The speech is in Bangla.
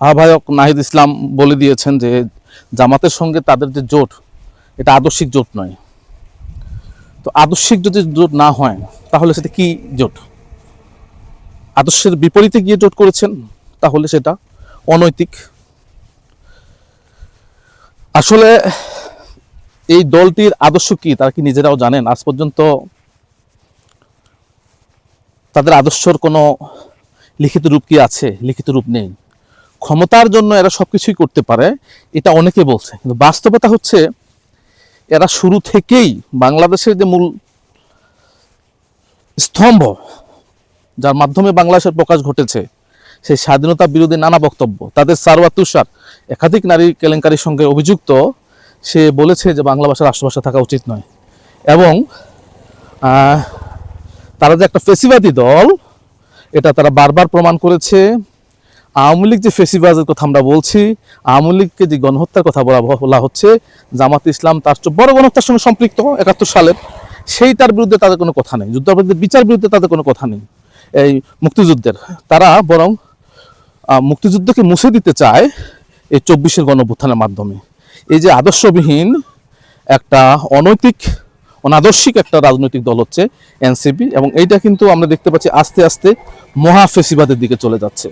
আহ্বায়ক নাহিদ ইসলাম বলে দিয়েছেন যে জামাতের সঙ্গে তাদের যে জোট এটা আদর্শিক জোট নয়। তো আদর্শিক যদি জোট না হয় তাহলে সেটা কি জোট? আদর্শের বিপরীতে গিয়ে জোট করেছেন, তাহলে সেটা অনৈতিক। আসলে এই দলটির আদর্শ কি তারা কি নিজেরাও জানেন? আজ পর্যন্ত তাদের আদর্শের কোনো লিখিত রূপ কি আছে? লিখিত রূপ নেই। ক্ষমতার জন্য এরা সবকিছুই করতে পারে, এটা অনেকে বলছে, কিন্তু বাস্তবতা হচ্ছে এরা শুরু থেকেই বাংলাদেশের যে মূল স্তম্ভ, যার মাধ্যমে বাংলাদেশের প্রকাশ ঘটেছে, সেই স্বাধীনতা বিরোধী নানা বক্তব্য, তাদের সারওয়ার তুষার একাধিক নারী কেলেঙ্কারির সঙ্গে অভিযুক্ত, সে বলেছে যে বাংলা ভাষার রাষ্ট্রভাষা থাকা উচিত নয়। এবং তারা যে একটা ফেসিবাদী দল এটা তারা বারবার প্রমাণ করেছে। আওয়ামী লীগ যে ফেসিবাদের কথা আমরা বলছি, আওয়ামী লীগকে যে গণহত্যার কথা বলা হচ্ছে, জামাত ইসলাম তার চেয়ে বড় গণহত্যার সঙ্গে সম্পৃক্ত ৭১ সালের, সেইটার বিরুদ্ধে তাদের কোনো কথা নেই। যুদ্ধাপরাধীদের বিচার বিরুদ্ধে তাদের কোনো কথা নেই। এই মুক্তিযুদ্ধের তারা বরং মুক্তিযুদ্ধকে মুছে দিতে চায় এই ২৪-এর গণঅভ্যুত্থানের মাধ্যমে। এই যে আদর্শবিহীন একটা অনৈতিক অনাদর্শিক একটা রাজনৈতিক দল হচ্ছে এনসিপি, এবং এইটা কিন্তু আমরা দেখতে পাচ্ছি আস্তে আস্তে মহা ফেসিবাদের দিকে চলে যাচ্ছে।